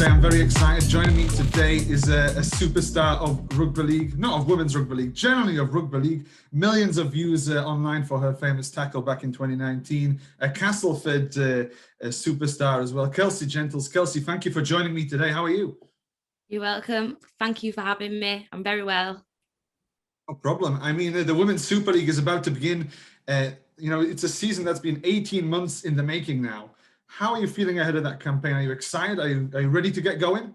say I'm very excited. Joining me today is a superstar of rugby league, not of women's rugby league, generally of rugby league. Millions of views online for her famous tackle back in 2019. A Castleford a superstar as well, Kelsey Gentles. Kelsey, thank you for joining me today. How are you? You're welcome. Thank you for having me. I'm very well. No problem. I mean, the Women's Super League is about to begin. It's a season that's been 18 months in the making now. How are you feeling ahead of that campaign? Are you excited? Are you ready to get going?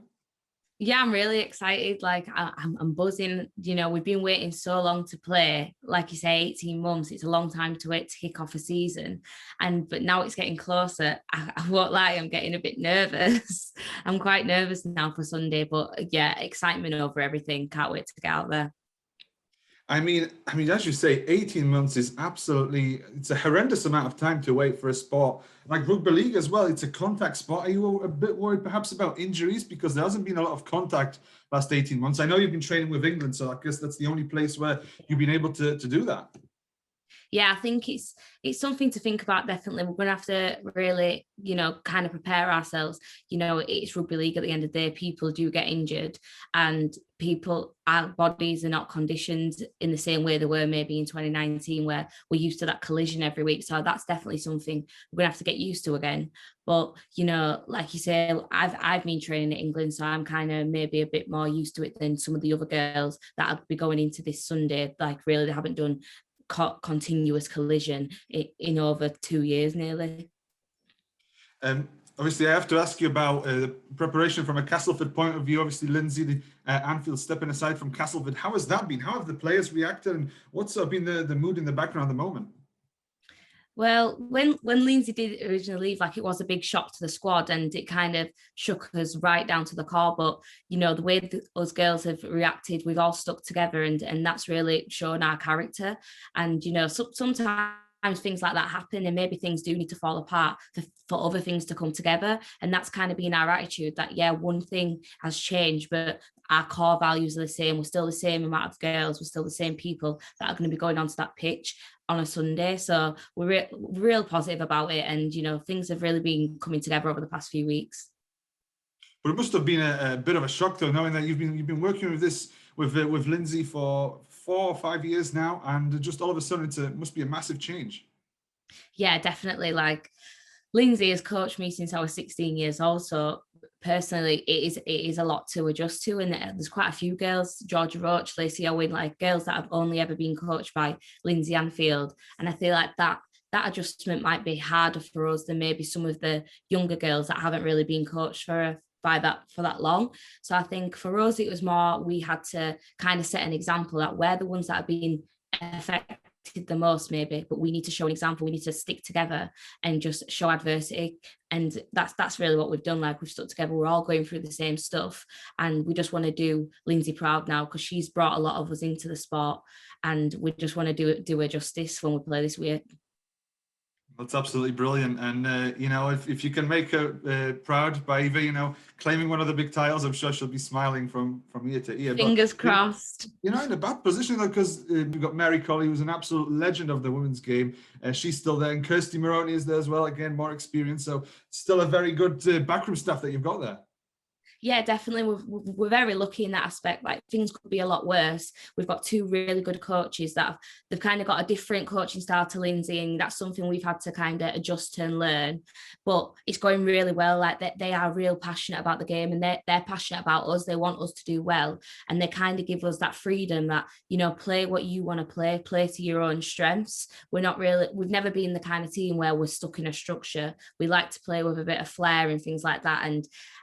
Yeah, I'm really excited. I'm buzzing. We've been waiting so long to play. Like you say, 18 months. It's a long time to wait to kick off a season. But now it's getting closer. I won't lie, I'm getting a bit nervous. I'm quite nervous now for Sunday. But yeah, excitement over everything. Can't wait to get out there. I mean, as you say, 18 months is it's a horrendous amount of time to wait for a sport like rugby league as well. It's a contact sport. Are you a bit worried perhaps about injuries? Because there hasn't been a lot of contact last 18 months. I know you've been training with England, so I guess that's the only place where you've been able to do that. Yeah, I think it's something to think about. Definitely, we're going to have to really, kind of prepare ourselves. It's rugby league at the end of the day. People do get injured, and our bodies are not conditioned in the same way they were maybe in 2019, where we're used to that collision every week. So that's definitely something we're going to have to get used to again. But like you say, I've been training in England, so I'm kind of maybe a bit more used to it than some of the other girls that will be going into this Sunday. Like really, they haven't done continuous collision in over 2 years nearly. Obviously, I have to ask you about the preparation from a Castleford point of view. Obviously, Lindsay Anfield stepping aside from Castleford. How has that been? How have the players reacted, and what's been the mood in the background at the moment? Well, when Lindsay did originally leave, it was a big shock to the squad, and it kind of shook us right down to the core. But the way that us girls have reacted, we've all stuck together, and that's really shown our character. And sometimes things like that happen, and maybe things do need to fall apart for other things to come together. And that's kind of been our attitude. That one thing has changed, but our core values are the same. We're still the same amount of girls. We're still the same people that are going to be going onto that pitch on a Sunday. So we're real positive about it. And, things have really been coming together over the past few weeks. But it must have been a bit of a shock, though, knowing that you've been working with this with Lindsay for 4 or 5 years now, and just all of a sudden it must be a massive change. Yeah, definitely. Lindsay has coached me since I was 16 years old. So personally, it is a lot to adjust to. And there's quite a few girls, Georgia Roach, Lacey Owen, girls that have only ever been coached by Lindsay Anfield. And I feel like that adjustment might be harder for us than maybe some of the younger girls that haven't really been coached for that long. So I think for us, it was more, we had to kind of set an example that we're the ones that have been affected the most maybe, but we need to show an example. We need to stick together and just show adversity. And that's really what we've done. We've stuck together. We're all going through the same stuff, and we just want to do Lindsay proud now, because she's brought a lot of us into the sport, and we just want to do her justice when we play this week. That's absolutely brilliant. And, if you can make her proud by either, claiming one of the big titles, I'm sure she'll be smiling from ear to ear. Fingers crossed. In a bad position, though, because we've got Mary Colley, who's an absolute legend of the women's game. She's still there. And Kirsty Maroney is there as well. Again, more experience. So still a very good backroom staff that you've got there. Yeah, definitely. We're very lucky in that aspect. Things could be a lot worse. We've got 2 really good coaches they've kind of got a different coaching style to Lindsay, and that's something we've had to kind of adjust to and learn. But it's going really well. They are real passionate about the game, and they're passionate about us. They want us to do well, and they kind of give us that freedom that play what you want to play to your own strengths. We've never been the kind of team where we're stuck in a structure. We like to play with a bit of flair and things like that,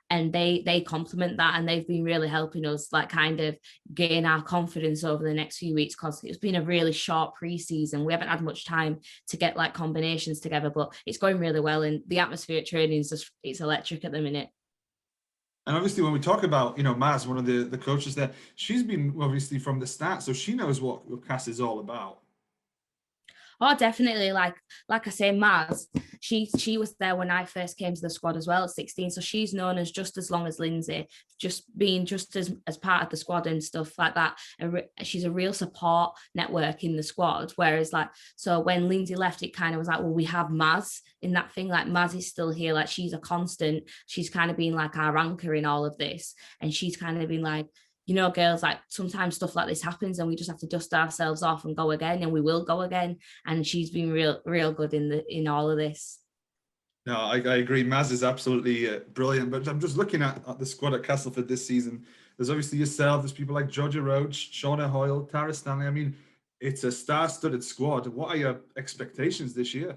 and they complement that, and they've been really helping us kind of gain our confidence over the next few weeks, because it's been a really short pre-season. We haven't had much time to get combinations together, but it's going really well, and the atmosphere at training is it's electric at the minute. And obviously, when we talk about, Maz, one of the coaches there, she's been obviously from the start, so she knows what Cass is all about. Oh, definitely. Like I say, Maz, she was there when I first came to the squad as well at 16. So she's known as just as long as Lindsay, just being just as part of the squad and stuff like that. She's a real support network in the squad. Whereas so when Lindsay left, it kind of was like, well, we have Maz in that thing. Like Maz is still here. Like she's a constant. She's kind of been like our anchor in all of this. And she's kind of been like, girls, like sometimes stuff like this happens and we just have to dust ourselves off and go again, and we will go again. And she's been real good in all of this. No, I agree. Maz is absolutely brilliant. But I'm just looking at the squad at Castleford this season. There's obviously yourself. There's people like Georgia Roach, Shauna Hoyle, Tara Stanley. I mean, it's a star-studded squad. What are your expectations this year?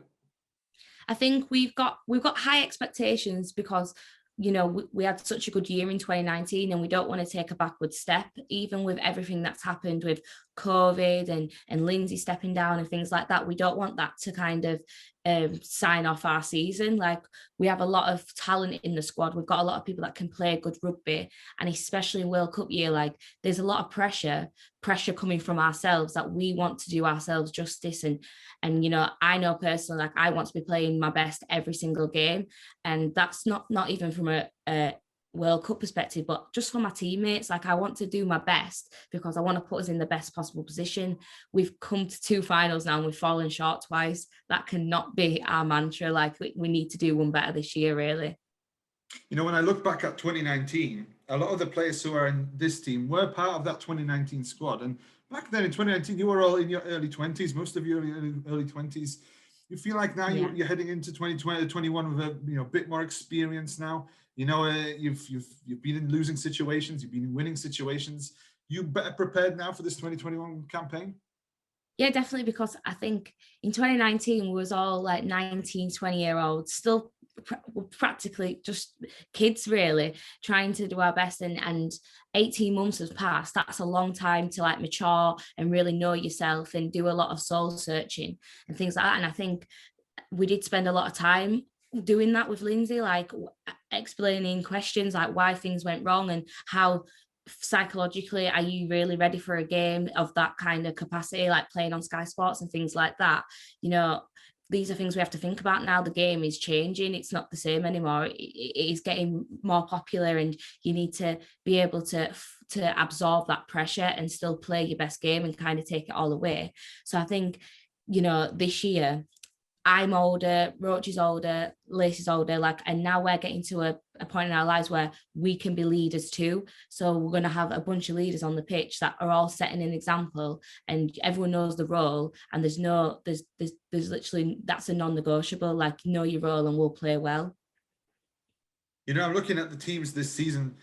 I think we've got high expectations because we had such a good year in 2019, and we don't want to take a backward step, even with everything that's happened with COVID and Lindsay stepping down and things like that. We don't want that to kind of sign off our season. Like, we have a lot of talent in the squad. We've got a lot of people that can play good rugby, and especially in World Cup year, like there's a lot of pressure coming from ourselves that we want to do ourselves justice. And I know personally, like I want to be playing my best every single game, and that's not even from a World Cup perspective, but just for my teammates. Like, I want to do my best because I want to put us in the best possible position. We've come to 2 finals now and we've fallen short twice. That cannot be our mantra. Like, we need to do one better this year, really. When I look back at 2019, a lot of the players who are in this team were part of that 2019 squad. And back then in 2019, you were all in your early 20s, most of you early 20s. You feel like now you're heading into 2020, 21 with a bit more experience now. You've been in losing situations, you've been in winning situations. You better prepared now for this 2021 campaign? Yeah, definitely, because I think in 2019 we was all like 19, 20-year-olds, still practically just kids, really, trying to do our best. And 18 months has passed. That's a long time to like mature and really know yourself and do a lot of soul searching and things like that. And I think we did spend a lot of time doing that with Lindsay, like explaining questions like why things went wrong and how psychologically are you really ready for a game of that kind of capacity, like playing on Sky Sports and things like that. These are things we have to think about now. The game is changing. It's not the same anymore. It is getting more popular, and you need to be able to absorb that pressure and still play your best game and kind of take it all away. So I think, this year, I'm older, Roach is older, Lacey's older, and now we're getting to a point in our lives where we can be leaders too. So we're going to have a bunch of leaders on the pitch that are all setting an example, and everyone knows the role. And there's literally, that's a non-negotiable. Like, know your role and we'll play well. I'm looking at the teams this season.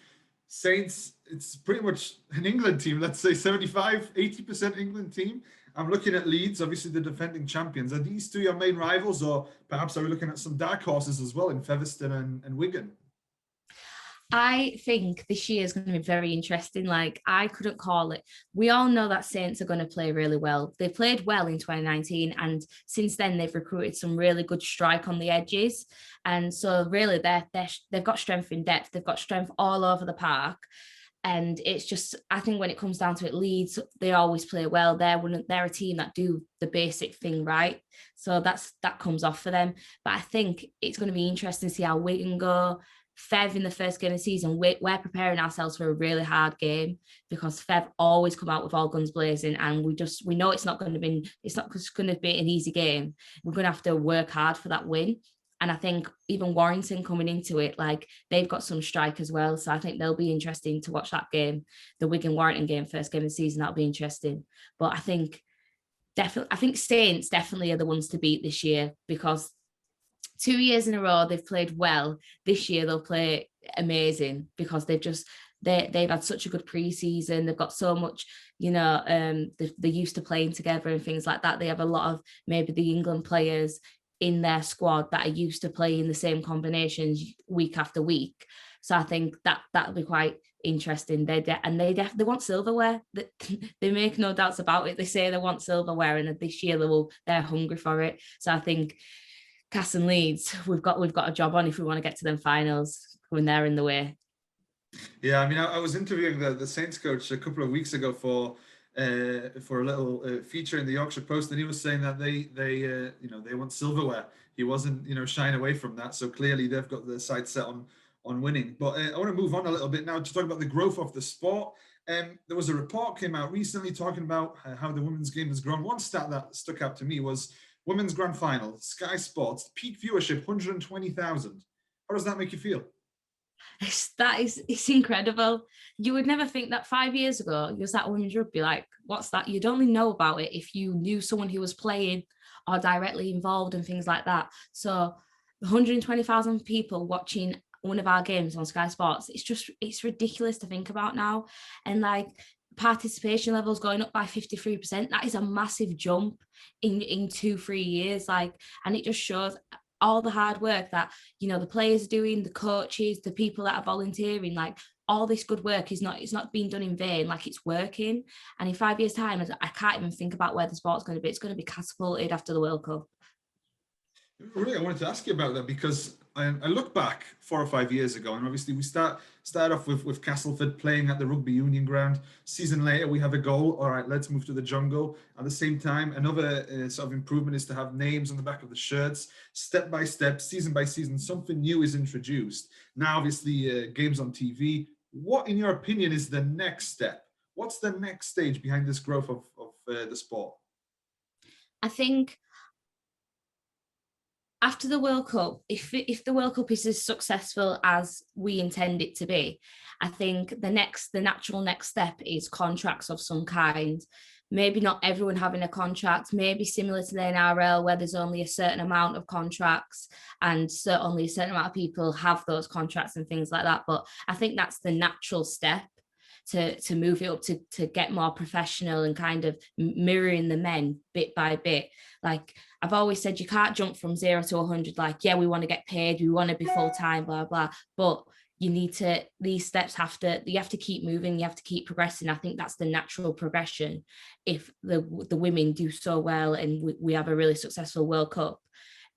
Saints, it's pretty much an England team. Let's say 75-80% England team. I'm looking at Leeds, obviously the defending champions. Are these two your main rivals, or perhaps are we looking at some dark horses as well in Featherstone and Wigan? I think this year is going to be very interesting. Like, I couldn't call it. We all know that Saints are going to play really well. They played well in 2019, and since then they've recruited some really good strike on the edges. And so really they've got strength in depth. They've got strength all over the park. And it's just, I think when it comes down to it, Leeds, they always play well. They're a team that do the basic thing right. So that comes off for them. But I think it's going to be interesting to see how Wigan go. Fev in the first game of the season, we're preparing ourselves for a really hard game because Fev always come out with all guns blazing, and we know it's not just going to be an easy game. We're going to have to work hard for that win. And I think even Warrington coming into it, like, they've got some strike as well. So I think they'll be interesting to watch that game, the Wigan-Warrington game, first game of the season. That'll be interesting. But I think Saints definitely are the ones to beat this year, because 2 years in a row they've played well. This year they'll play amazing because they've had such a good pre-season. They've got so much, they're used to playing together and things like that. They have a lot of maybe the England players in their squad that are used to playing the same combinations week after week. So I think that'll be quite interesting. They want silverware. They make no doubts about it. They say they want silverware, and this year they're hungry for it. So I think Cass and Leeds, we've got a job on if we want to get to them finals when they're in the way. Yeah, I mean, I was interviewing the Saints coach a couple of weeks ago for for a little feature in the Yorkshire Post, and he was saying that they want silverware. He wasn't shying away from that. So clearly they've got their sights set on winning. But I want to move on a little bit now to talk about the growth of the sport. There was a report came out recently talking about how the women's game has grown. One stat that stuck out to me was women's grand final, Sky Sports, peak viewership, 120,000. How does that make you feel? It's incredible. You would never think that 5 years ago you was at women's rugby, like, what's that? You'd only know about it if you knew someone who was playing or directly involved and things like that. So 120,000 people watching one of our games on Sky Sports, it's ridiculous to think about now. And like, participation levels going up by 53%, that is a massive jump in 2-3 years. Like, and it just shows all the hard work that the players are doing, the coaches, the people that are volunteering. Like, all this good work it's not being done in vain. Like, it's working. And in 5 years time, I can't even think about where the sport's going to be. It's going to be catapulted after the World Cup. Really, I wanted to ask you about that because I look back 4 or 5 years ago, and obviously we start off with Castleford playing at the rugby union ground. Season later, we have a goal. All right, let's move to the jungle. At the same time, another sort of improvement is to have names on the back of the shirts. Step by step, season by season, something new is introduced. Now, obviously, games on TV. What, in your opinion, is the next step? What's the next stage behind this growth of the sport? I think after the World Cup, if the World Cup is as successful as we intend it to be, I think the natural next step is contracts of some kind. Maybe not everyone having a contract, maybe similar to the NRL where there's only a certain amount of contracts and so only a certain amount of people have those contracts and things like that. But I think that's the natural step to move it up to get more professional and kind of mirroring the men bit by bit. Like, I've always said, you can't jump from 0 to 100. Like, yeah, we want to get paid, we want to be full time, blah blah. But these steps you have to keep moving, you have to keep progressing. I think that's the natural progression. If the women do so well and we have a really successful World Cup,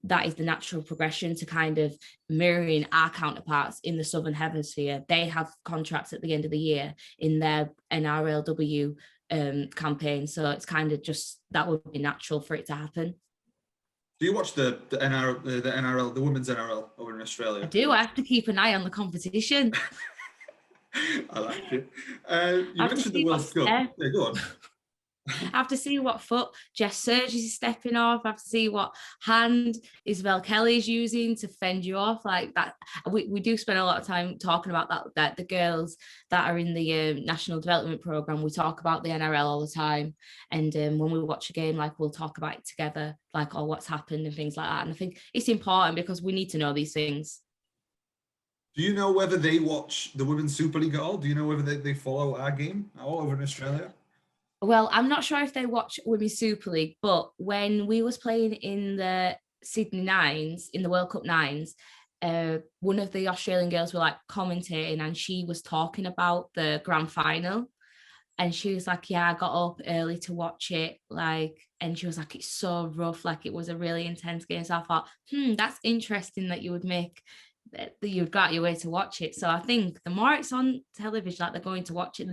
that is the natural progression to kind of mirroring our counterparts in the Southern Hemisphere. They have contracts at the end of the year in their NRLW campaign. So it's kind of just, that would be natural for it to happen. Do you watch the NRL, the women's NRL over in Australia? I do. I have to keep an eye on the competition. I like it. You mentioned the World Cup. Yeah, go on. I have to see what foot Jess Surges is stepping off. I have to see what hand Isabel Kelly is using to fend you off. Like that, we do spend a lot of time talking about that the girls that are in the National Development Programme, we talk about the NRL all the time. And when we watch a game, like, we'll talk about it together, like, oh, what's happened and things like that. And I think it's important because we need to know these things. Do you know whether they watch the Women's Super League at all? Do you know whether they follow our game at all over in Australia? Well, I'm not sure if they watch Women's Super League, but when we was playing in the Sydney Nines, in the World Cup Nines, one of the Australian girls were like commentating and she was talking about the grand final. And she was like, yeah, I got up early to watch it. Like, and she was like, it's so rough. Like, it was a really intense game. So I thought, that's interesting that you would that you'd go out your way to watch it. So I think the more it's on television, like, they're going to watch it,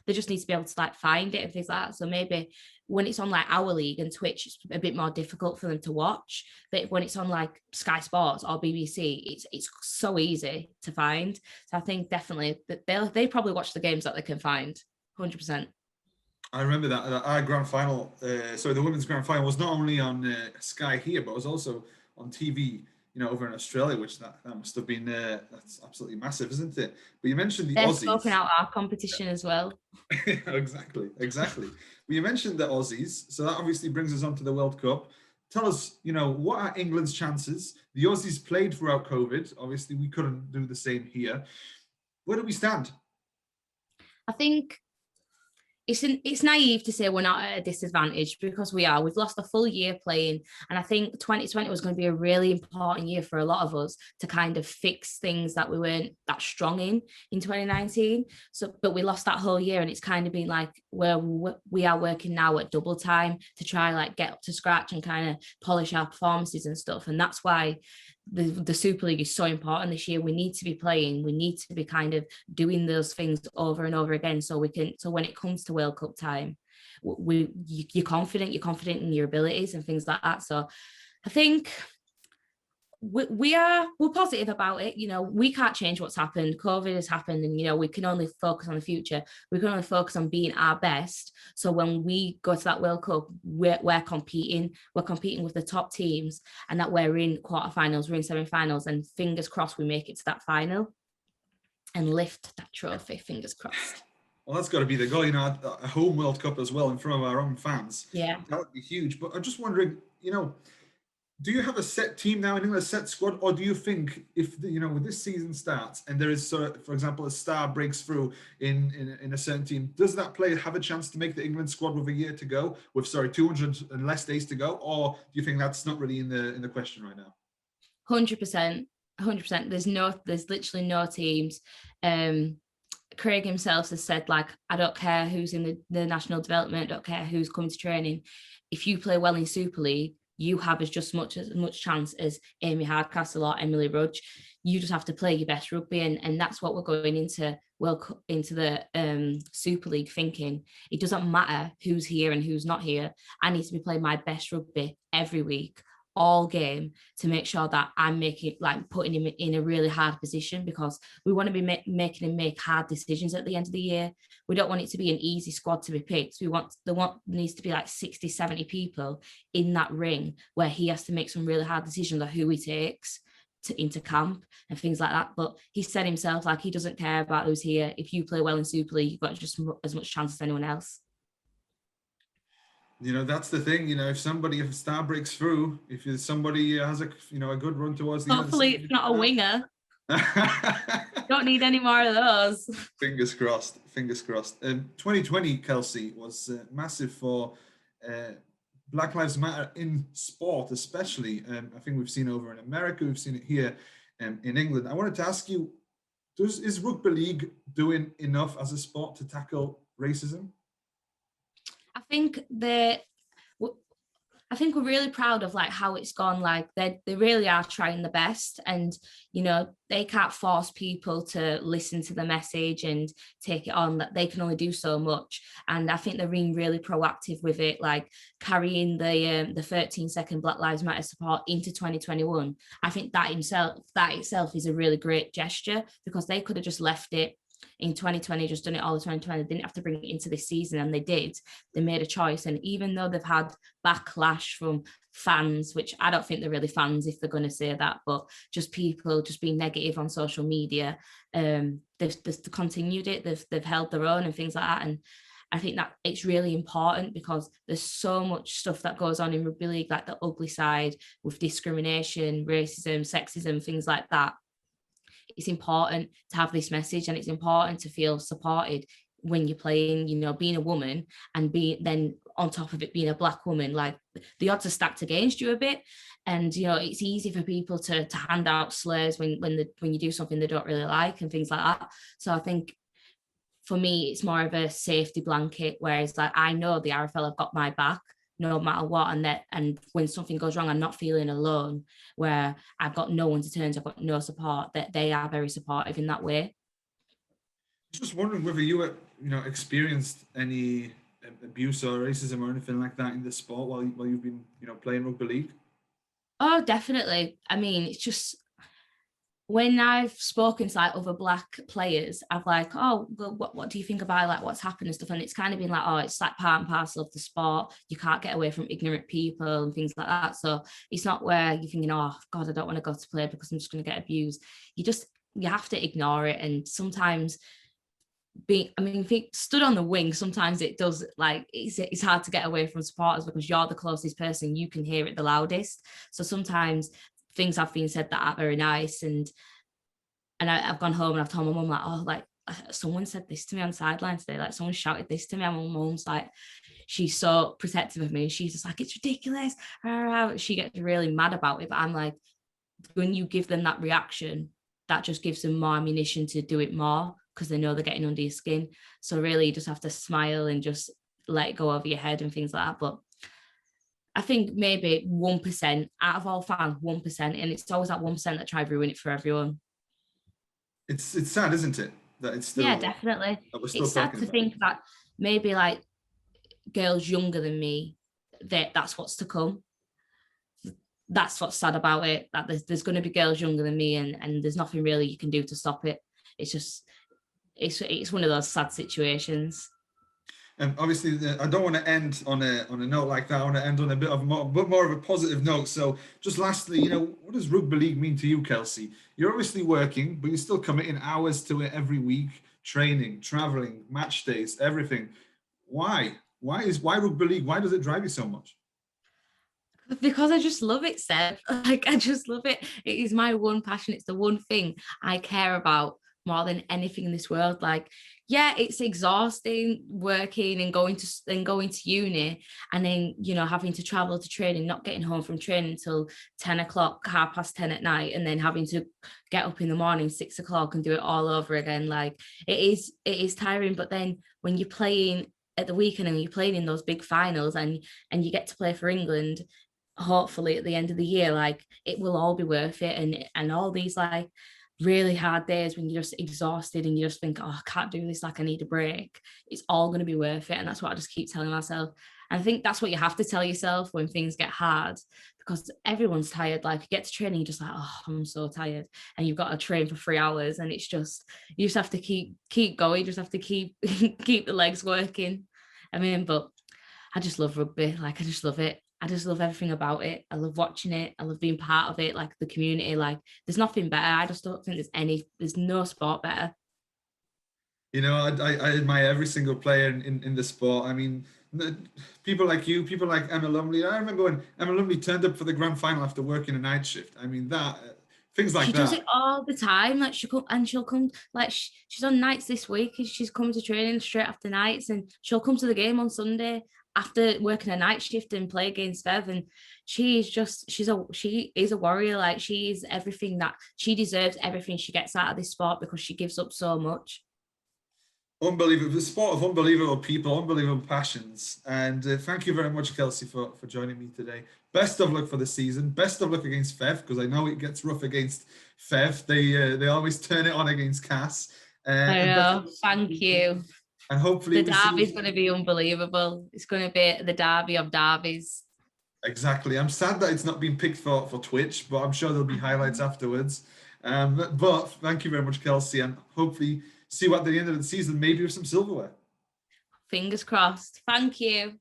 they just need to be able to like find it and things like that. So maybe when it's on like our league and Twitch, it's a bit more difficult for them to watch. But when it's on like Sky Sports or BBC, it's so easy to find. So I think definitely that they probably watch the games that they can find, 100%. I remember that our grand final, the women's grand final was not only on Sky here, but it was also on TV, over in Australia, which that must have been, that's absolutely massive, isn't it? But you mentioned the Aussies. They're scoping out our competition as well. Exactly. But you mentioned the Aussies, so that obviously brings us on to the World Cup. Tell us, what are England's chances? The Aussies played throughout COVID. Obviously, we couldn't do the same here. Where do we stand? I think it's naive to say we're not at a disadvantage, because we are. We've lost a full year playing, and I think 2020 was going to be a really important year for a lot of us to kind of fix things that we weren't that strong in 2019. So, but we lost that whole year, and it's kind of been like where we are working now at double time to try like get up to scratch and kind of polish our performances and stuff. And that's why the Super League is so important this year. We need to be playing. We need to be kind of doing those things over and over again, so when it comes to World Cup time, you're confident in your abilities and things like that. So I think we're positive about it. We can't change what's happened. COVID has happened, and we can only focus on the future. We can only focus on being our best. So when we go to that World Cup, we're competing with the top teams, and that we're in quarterfinals, we're in semi-finals, and fingers crossed we make it to that final and lift that trophy. Fingers crossed. Well, that's got to be the goal, a home World Cup as well in front of our own fans. Yeah, that would be huge. But I'm just wondering, do you have a set team now, a set squad, or do you think if when this season starts and there is, for example, a star breaks through in a certain team, does that player have a chance to make the England squad with a year to go, 200 and less days to go, or do you think that's not really in the question right now? 100%. There's literally no teams. Craig himself has said, like, I don't care who's in the national development, I don't care who's coming to training. If you play well in Super League, you have as much chance as Amy Hardcastle or Emily Rudge. You just have to play your best rugby, and that's what we're going into the Super League thinking. It doesn't matter who's here and who's not here. I need to be playing my best rugby every week, all game, to make sure that I'm putting him in a really hard position, because we want to be making him make hard decisions at the end of the year. We don't want it to be an easy squad to be picked. There needs to be like 60, 70 people in that ring where he has to make some really hard decisions on who he takes into camp and things like that. But he said himself, like, he doesn't care about who's here. If you play well in Super League, you've got just as much chance as anyone else. That's the thing. If a star breaks through, if somebody has a good run towards the hopefully it's not a winger. Don't need any more of those. Fingers crossed. 2020, Kelsey, was massive for Black Lives Matter in sport, especially. I think we've seen over in America, we've seen it here in England. I wanted to ask you, is Rugby League doing enough as a sport to tackle racism? I think we're really proud of like how it's gone. Like they really are trying the best, and they can't force people to listen to the message and take it on. That they can only do so much. And I think they're being really proactive with it, like carrying the 13-second Black Lives Matter support into 2021. I think that itself is a really great gesture, because they could have just left it in 2020, just done it all of 2020. They didn't have to bring it into this season, and they did. They made a choice. And even though they've had backlash from fans, which I don't think they're really fans if they're going to say that, but just people just being negative on social media, they've continued it. They've held their own and things like that. And I think that it's really important, because there's so much stuff that goes on in rugby league, like the ugly side with discrimination, racism, sexism, things like that. It's important to have this message, and it's important to feel supported when you're playing, being a woman, and then on top of it being a Black woman. Like, the odds are stacked against you a bit, and it's easy for people to hand out slurs when you do something they don't really like and things like that. So I think for me it's more of a safety blanket, whereas like I know the RFL have got my back no matter what, and when something goes wrong, I'm not feeling alone, where I've got no one to turn to, I've got no support. That they are very supportive in that way. Just wondering whether you experienced any abuse or racism or anything like that in the sport while you've been playing rugby league. Oh, definitely. I mean, it's just when I've spoken to like other Black players, I've like, oh, well, what do you think about like what's happened and stuff? And it's kind of been like, oh, it's like part and parcel of the sport. You can't get away from ignorant people and things like that. So it's not where you're thinking, oh God, I don't want to go to play because I'm just going to get abused. You have to ignore it. And sometimes stood on the wing, sometimes it does, like it's hard to get away from supporters, because you're the closest person, you can hear it the loudest. So sometimes things have been said that aren't very nice, and I've gone home and I've told my mum, like, oh, like someone said this to me on the sideline today, like someone shouted this to me, and my mum's like, she's so protective of me, and she's just like, it's ridiculous. She gets really mad about it, but I'm like, when you give them that reaction, that just gives them more ammunition to do it more, because they know they're getting under your skin. So really you just have to smile and just let it go over your head and things like that. But I think maybe 1% out of all fans, 1%, and it's always that 1% that try to ruin it for everyone. It's sad, isn't it? That it's still, yeah, definitely. It's sad to think that maybe like girls younger than me, that's what's to come. That's what's sad about it, that there's going to be girls younger than me, and there's nothing really you can do to stop it. It's just, it's one of those sad situations. And obviously, I don't want to end on a note like that. I want to end on a bit more of a positive note. So, just lastly, what does rugby league mean to you, Kelsey? You're obviously working, but you're still committing hours to it every week, training, traveling, match days, everything. Why? Why rugby league? Why does it drive you so much? Because I just love it, Seb. Like, I just love it. It is my one passion. It's the one thing I care about more than anything in this world. Like, yeah, it's exhausting working and going to uni, and then having to travel to training, not getting home from training until 10 o'clock, 10:30 at night, and then having to get up in the morning 6 o'clock and do it all over again. Like, it is tiring. But then when you're playing at the weekend and you're playing in those big finals, and you get to play for England, hopefully at the end of the year, like, it will all be worth it. And all these like really hard days when you're just exhausted and you just think, oh, I can't do this, like, I need a break, it's all going to be worth it. And that's what I just keep telling myself. And I think that's what you have to tell yourself when things get hard, because everyone's tired. Like, you get to training, you're just like, oh, I'm so tired, and you've got to train for 3 hours, and it's just, you just have to keep going, you just have to keep keep the legs working. I mean, but I just love rugby. Like, I just love it. I just love everything about it. I love watching it. I love being part of it, like the community. Like, there's nothing better. I just don't think there's no sport better. I admire every single player in the sport. I mean, people like you, people like Emma Lumley. I remember when Emma Lumley turned up for the grand final after working a night shift. I mean, things like She does that. it all the time. Like, she'll come, like, she's on nights this week, and she's coming to training straight after nights, and she'll come to the game on Sunday after working a night shift and play against Bev. And she is a warrior. Like, she's everything that she deserves, everything she gets out of this sport, because she gives up so much. Unbelievable. The sport of unbelievable people, unbelievable passions. And thank you very much, Kelsey, for joining me today. Best of luck for the season. Best of luck against Fev, because I know it gets rough against Fev. They always turn it on against Cass. I know. Thank you. And hopefully The derby is going to be unbelievable. It's going to be the derby of derbies. Exactly. I'm sad that it's not been picked for Twitch, but I'm sure there'll be highlights afterwards. But thank you very much, Kelsey, and hopefully see you at the end of the season, maybe with some silverware. Fingers crossed. Thank you.